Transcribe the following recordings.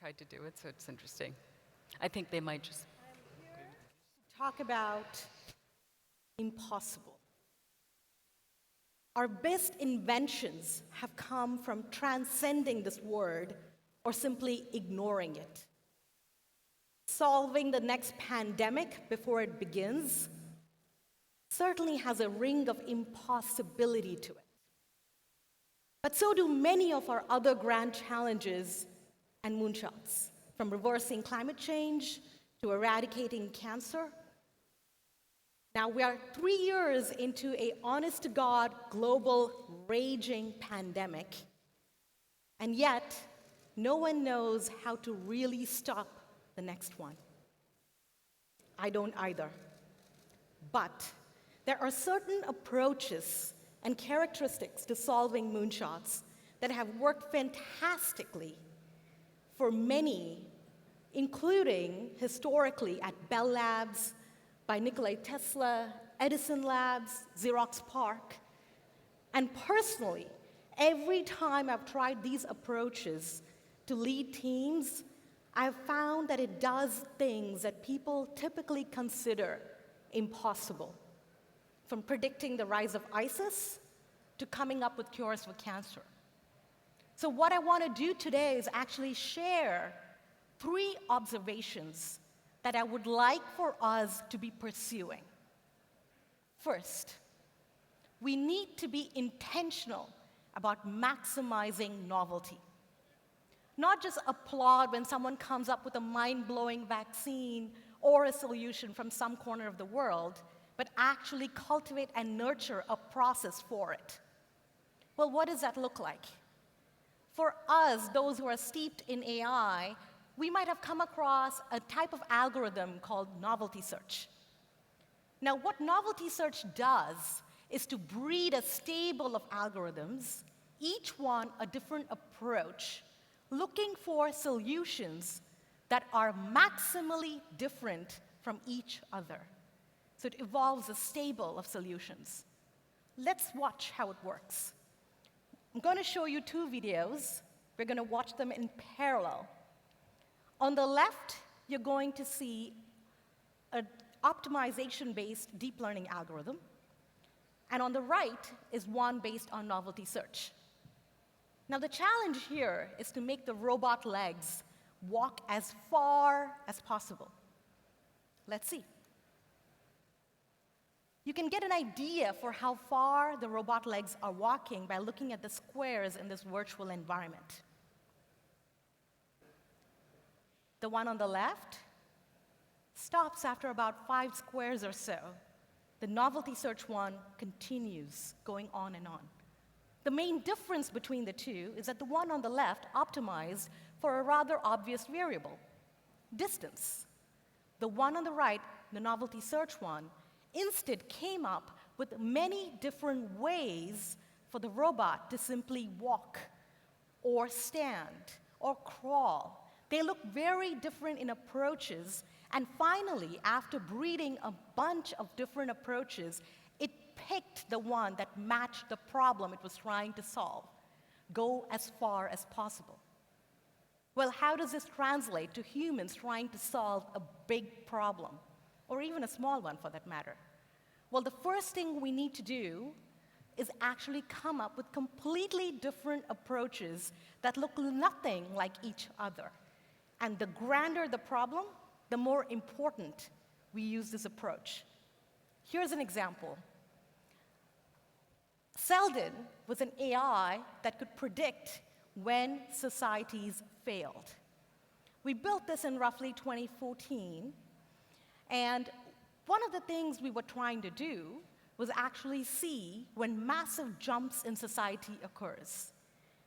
tried to do it, so it's interesting. I think they might just. Talk about impossible. Our best inventions have come from transcending this word or simply ignoring it. Solving the next pandemic before it begins certainly has a ring of impossibility to it. But so do many of our other grand challenges and moonshots, from reversing climate change to eradicating cancer. Now, we are 3 years into an honest-to-God global raging pandemic, and yet no one knows how to really stop the next one. I don't either. But there are certain approaches and characteristics to solving moonshots that have worked fantastically for many, including historically at Bell Labs, by Nikola Tesla, Edison Labs, Xerox PARC. And personally, every time I've tried these approaches to lead teams, I've found that it does things that people typically consider impossible, from predicting the rise of ISIS to coming up with cures for cancer. So what I want to do today is actually share 3 observations that I would like for us to be pursuing. First, we need to be intentional about maximizing novelty. Not just applaud when someone comes up with a mind-blowing vaccine or a solution from some corner of the world, but actually cultivate and nurture a process for it. Well, what does that look like? For us, those who are steeped in AI, we might have come across a type of algorithm called novelty search. Now, what novelty search does is to breed a stable of algorithms, each one a different approach, looking for solutions that are maximally different from each other. So it evolves a stable of solutions. Let's watch how it works. I'm going to show you 2 videos. We're going to watch them in parallel. On the left, you're going to see an optimization-based deep learning algorithm. And on the right is one based on novelty search. Now, the challenge here is to make the robot legs walk as far as possible. Let's see. You can get an idea for how far the robot legs are walking by looking at the squares in this virtual environment. The one on the left stops after about 5 squares or so. The novelty search one continues, going on and on. The main difference between the two is that the one on the left optimized for a rather obvious variable, distance. The one on the right, the novelty search one, instead came up with many different ways for the robot to simply walk or stand or crawl. They look very different in approaches, and finally, after breeding a bunch of different approaches, it picked the one that matched the problem it was trying to solve. Go as far as possible. Well, how does this translate to humans trying to solve a big problem, or even a small one for that matter? Well, the first thing we need to do is actually come up with completely different approaches that look nothing like each other. And the grander the problem, the more important we use this approach. Here's an example. Selden was an AI that could predict when societies failed. We built this in roughly 2014, and one of the things we were trying to do was actually see when massive jumps in society occurs.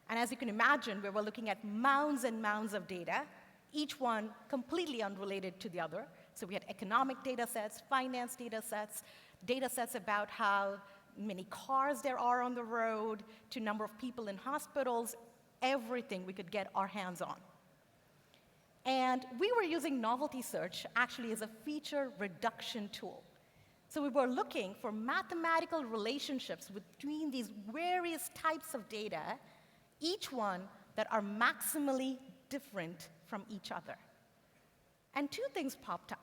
And as you can imagine, we were looking at mounds and mounds of data, each one completely unrelated to the other. So we had economic data sets, finance data sets about how many cars there are on the road, to number of people in hospitals, everything we could get our hands on. And we were using novelty search actually as a feature reduction tool. So we were looking for mathematical relationships between these various types of data, each one that are maximally different from each other. And two things popped up.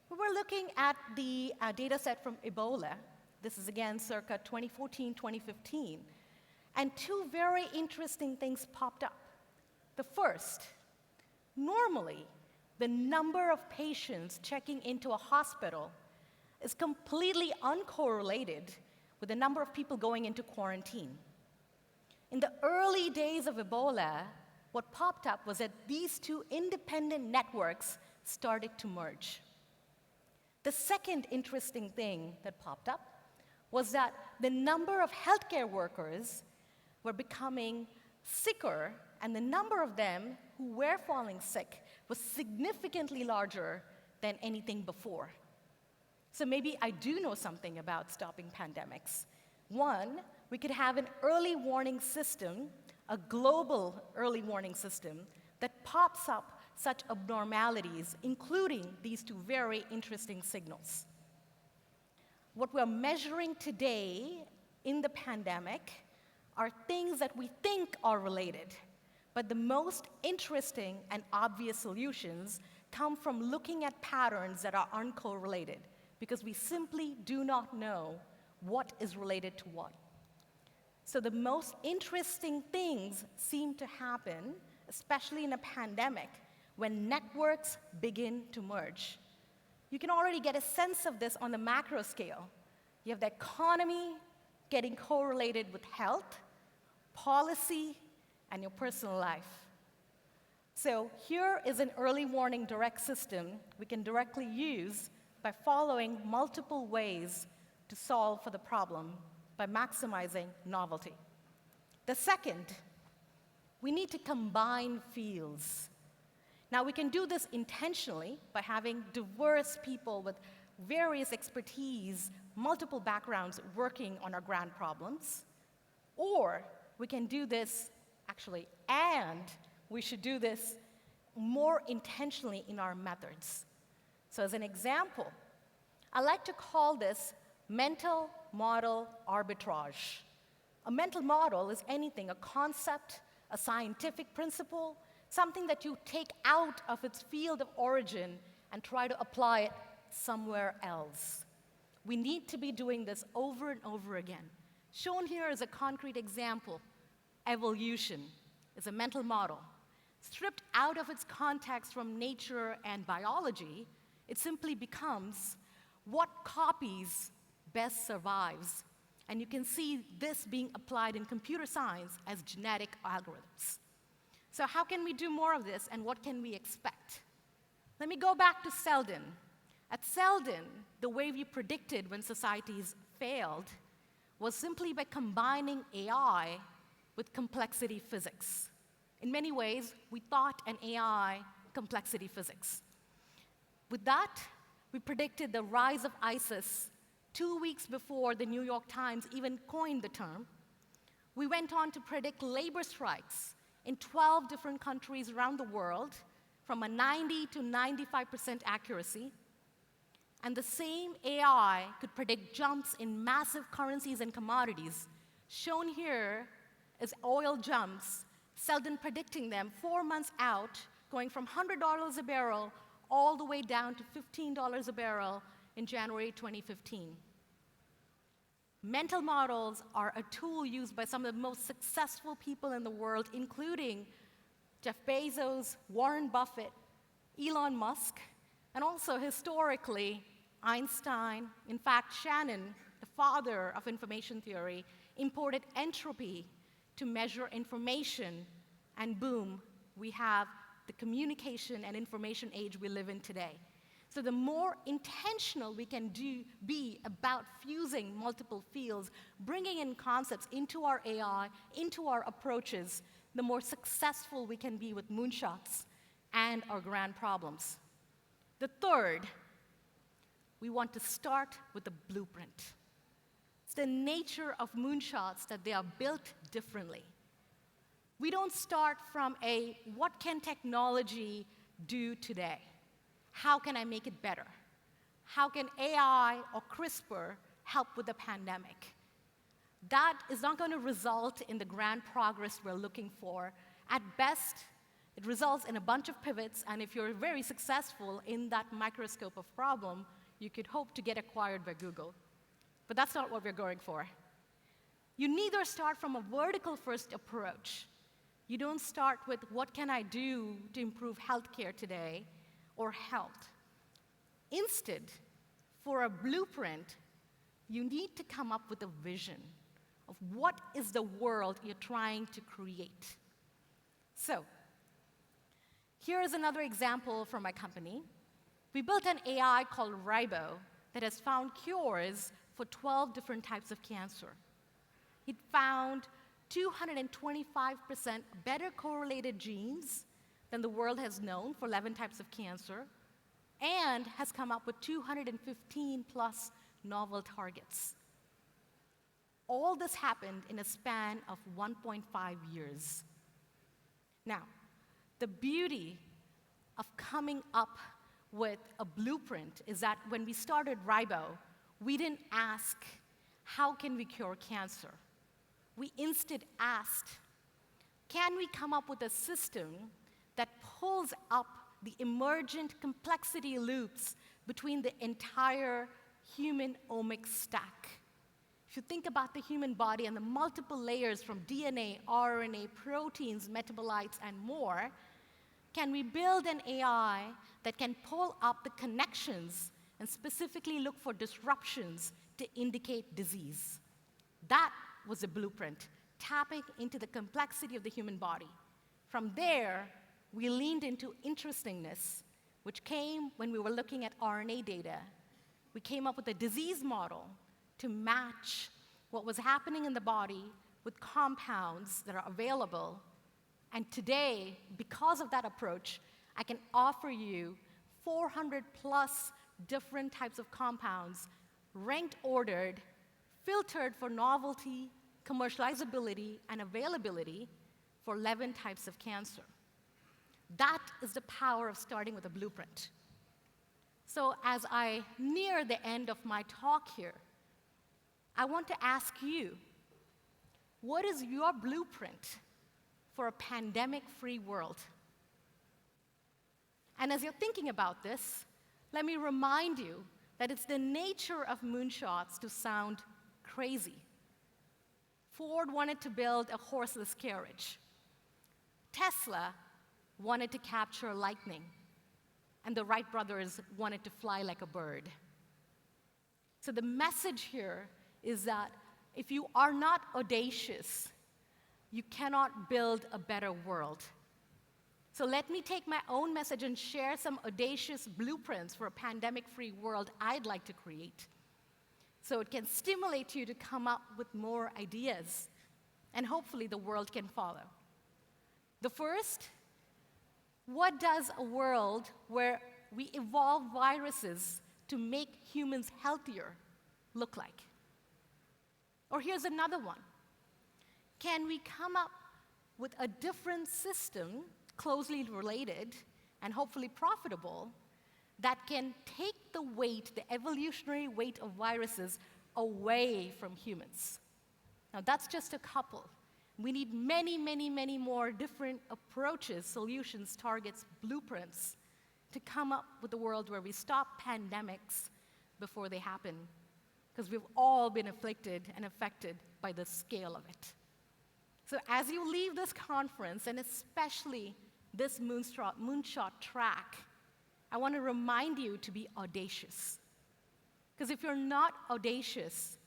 We were looking at the data set from Ebola. This is again circa 2014, 2015. And two very interesting things popped up. The first, normally, the number of patients checking into a hospital is completely uncorrelated with the number of people going into quarantine. In the early days of Ebola, what popped up was that these two independent networks started to merge. The second interesting thing that popped up was that the number of healthcare workers were becoming sicker, and the number of them who were falling sick was significantly larger than anything before. So maybe I do know something about stopping pandemics. One, we could have an early warning system, a global early warning system, that pops up such abnormalities, including these two very interesting signals. What we're measuring today in the pandemic are things that we think are related, but the most interesting and obvious solutions come from looking at patterns that are uncorrelated, because we simply do not know what is related to what. So the most interesting things seem to happen, especially in a pandemic, when networks begin to merge. You can already get a sense of this on the macro scale. You have the economy getting correlated with health, policy, and your personal life. So here is an early warning direct system we can directly use by following multiple ways to solve for the problem by maximizing novelty. The second, we need to combine fields. Now, we can do this intentionally by having diverse people with various expertise, multiple backgrounds working on our grand problems. Or we can do this, actually, and we should do this more intentionally in our methods. So as an example, I like to call this mental model arbitrage. A mental model is anything, a concept, a scientific principle, something that you take out of its field of origin and try to apply it somewhere else. We need to be doing this over and over again. Shown here is a concrete example. Evolution is a mental model. Stripped out of its context from nature and biology, it simply becomes what copies best survives. And you can see this being applied in computer science as genetic algorithms. So how can we do more of this, and what can we expect? Let me go back to Selden. At Selden, the way we predicted when societies failed was simply by combining AI with complexity physics. In many ways, we thought an AI complexity physics. With that, we predicted the rise of ISIS 2 weeks before the New York Times even coined the term. We went on to predict labor strikes in 12 different countries around the world from a 90 to 95% accuracy. And the same AI could predict jumps in massive currencies and commodities. Shown here is oil jumps, Selden predicting them 4 months out, going from $100 a barrel all the way down to $15 a barrel in January 2015. Mental models are a tool used by some of the most successful people in the world, including Jeff Bezos, Warren Buffett, Elon Musk, and also historically, Einstein. In fact, Shannon, the father of information theory, imported entropy to measure information, and boom, we have the communication and information age we live in today. So the more intentional we can be about fusing multiple fields, bringing in concepts into our AI, into our approaches, the more successful we can be with moonshots and our grand problems. The third, we want to start with the blueprint. It's the nature of moonshots that they are built differently. We don't start from a, what can technology do today? How can I make it better? How can AI or CRISPR help with the pandemic? That is not going to result in the grand progress we're looking for. At best, It results in a bunch of pivots, and if you're very successful in that microscope of problem, you could hope to get acquired by Google. But that's not what we're going for. You neither start from a vertical-first approach. You don't start with, what can I do to improve healthcare today, or health. Instead, for a blueprint, you need to come up with a vision of what is the world you're trying to create. So, here is another example from my company. We built an AI called Ribo that has found cures for 12 different types of cancer. It found 225% better correlated genes than the world has known for 11 types of cancer, and has come up with 215 plus novel targets. All this happened in a span of 1.5 years. Now, the beauty of coming up with a blueprint is that when we started Ribo, we didn't ask, how can we cure cancer? We instead asked, can we come up with a system that pulls up the emergent complexity loops between the entire human omics stack? If you think about the human body and the multiple layers from DNA, RNA, proteins, metabolites, and more, can we build an AI that can pull up the connections and specifically look for disruptions to indicate disease? That was a blueprint, tapping into the complexity of the human body. From there, we leaned into interestingness, which came when we were looking at RNA data. We came up with a disease model to match what was happening in the body with compounds that are available. And today, because of that approach, I can offer you 400 plus different types of compounds, ranked ordered, filtered for novelty, commercializability, and availability for 11 types of cancer. That is the power of starting with a blueprint. So as I near the end of my talk here, I want to ask you, what is your blueprint for a pandemic-free world? And as you're thinking about this, let me remind you that it's the nature of moonshots to sound crazy. Ford wanted to build a horseless carriage. Tesla wanted to capture lightning. And the Wright brothers wanted to fly like a bird. So the message here is that if you are not audacious, you cannot build a better world. So let me take my own message and share some audacious blueprints for a pandemic-free world I'd like to create, so it can stimulate you to come up with more ideas, and hopefully the world can follow. The first, what does a world where we evolve viruses to make humans healthier look like? Or here's another one. Can we come up with a different system, closely related and hopefully profitable, that can take the weight, the evolutionary weight of viruses away from humans? Now, that's just a couple. We need many, many, many more different approaches, solutions, targets, blueprints to come up with a world where we stop pandemics before they happen, because we've all been afflicted and affected by the scale of it. So as you leave this conference, and especially this moonshot track, I want to remind you to be audacious. Because if you're not audacious,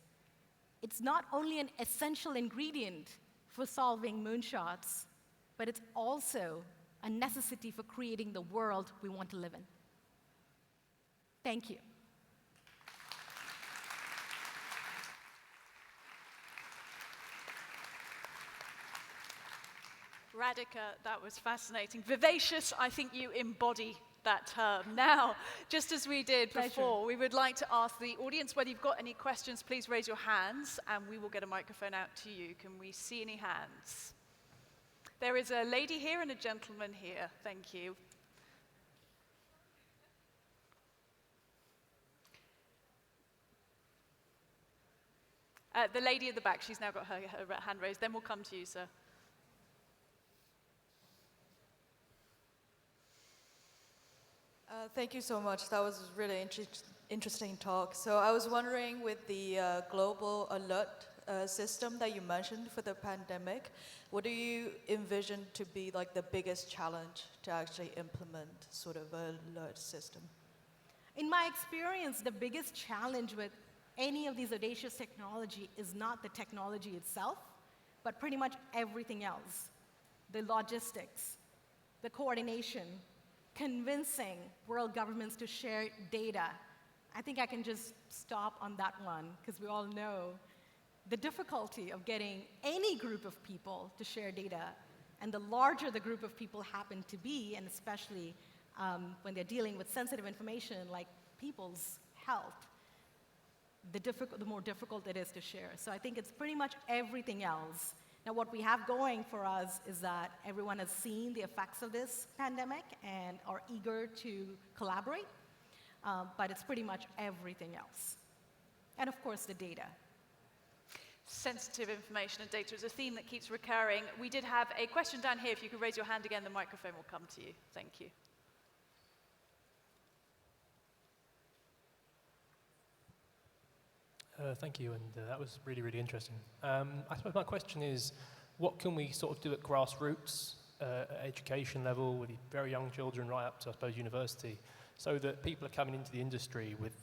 it's not only an essential ingredient for solving moonshots, but it's also a necessity for creating the world we want to live in. Thank you. Radhika, that was fascinating. Vivacious, I think you embody that term now, just as we did before. We would like to ask the audience whether you've got any questions, please raise your hands and we will get a microphone out to you. Can we see any hands? There is a lady here and a gentleman here. Thank you. The lady at the back, she's now got her hand raised. Then we'll come to you, sir. Thank you so much. That was a really interesting talk. So I was wondering, with the global alert system that you mentioned for the pandemic, what do you envision to be like the biggest challenge to actually implement sort of an alert system? In my experience, the biggest challenge with any of these audacious technology is not the technology itself, but pretty much everything else. The logistics, the coordination, convincing world governments to share data. I think I can just stop on that one, because we all know the difficulty of getting any group of people to share data, and the larger the group of people happen to be, and especially when they're dealing with sensitive information like people's health, the more difficult it is to share. So I think it's pretty much everything else. Now, what we have going for us is that everyone has seen the effects of this pandemic and are eager to collaborate, but it's pretty much everything else. And of course, the data. Sensitive information and data is a theme that keeps recurring. We did have a question down here. If you could raise your hand again, the microphone will come to you. Thank you. Thank you, and that was really, really interesting. I suppose my question is, what can we sort of do at grassroots, education level, with very young children right up to, I suppose, university, so that people are coming into the industry with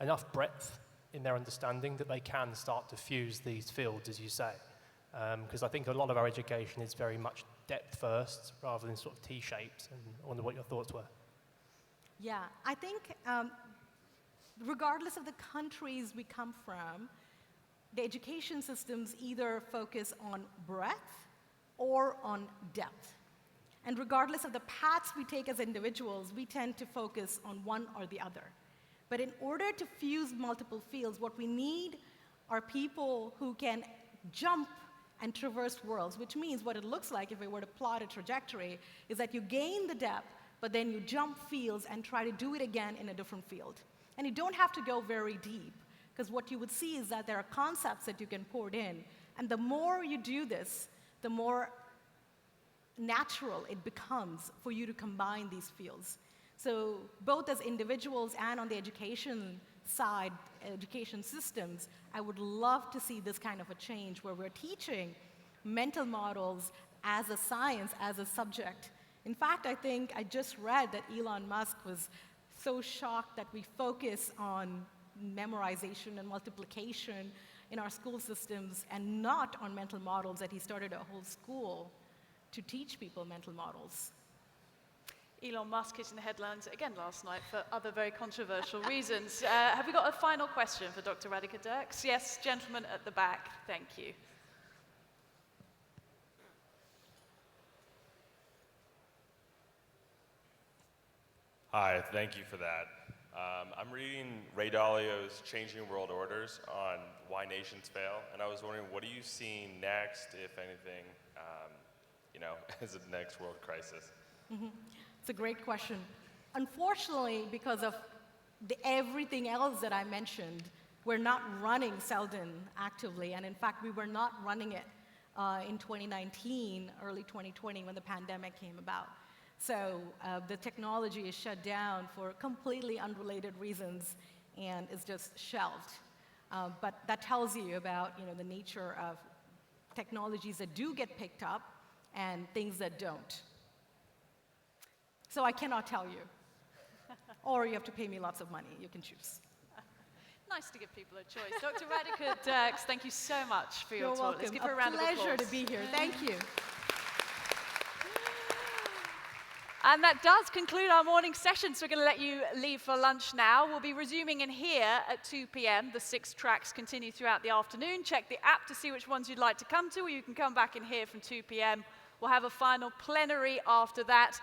enough breadth in their understanding that they can start to fuse these fields, as you say? Because I think a lot of our education is very much depth first, rather than sort of T-shaped, and I wonder what your thoughts were. Yeah, I think regardless of the countries we come from, the education systems either focus on breadth or on depth. And regardless of the paths we take as individuals, we tend to focus on one or the other. But in order to fuse multiple fields, what we need are people who can jump and traverse worlds, which means what it looks like if we were to plot a trajectory is that you gain the depth, but then you jump fields and try to do it again in a different field. And you don't have to go very deep, because what you would see is that there are concepts that you can port in. And the more you do this, the more natural it becomes for you to combine these fields. So both as individuals and on the education side, education systems, I would love to see this kind of a change where we're teaching mental models as a science, as a subject. In fact, I think I just read that Elon Musk was so shocked that we focus on memorization and multiplication in our school systems and not on mental models, that he started a whole school to teach people mental models. Elon Musk is in the headlines again last night for other very controversial reasons. Have we got a final question for Dr. Radhika Dirks? Yes, gentleman at the back. Thank you. Hi, thank you for that. I'm reading Ray Dalio's Changing World Orders on why nations fail, and I was wondering, what are you seeing next, if anything, as the next world crisis? Mm-hmm. It's a great question. Unfortunately, because of everything else that I mentioned, we're not running Selden actively, and in fact, we were not running it in 2019, early 2020, when the pandemic came about. So the technology is shut down for completely unrelated reasons and is just shelved. But that tells you about the nature of technologies that do get picked up and things that don't. So I cannot tell you. Or you have to pay me lots of money. You can choose. Nice to give people a choice. Dr. Radhika Dirks, thank you so much for your You're talk. welcome. Let's give her a round of applause. Pleasure to be here. Thank you. And that does conclude our morning session, so we're going to let you leave for lunch now. We'll be resuming in here at 2 p.m. The 6 tracks continue throughout the afternoon. Check the app to see which ones you'd like to come to, or you can come back in here from 2 p.m. We'll have a final plenary after that.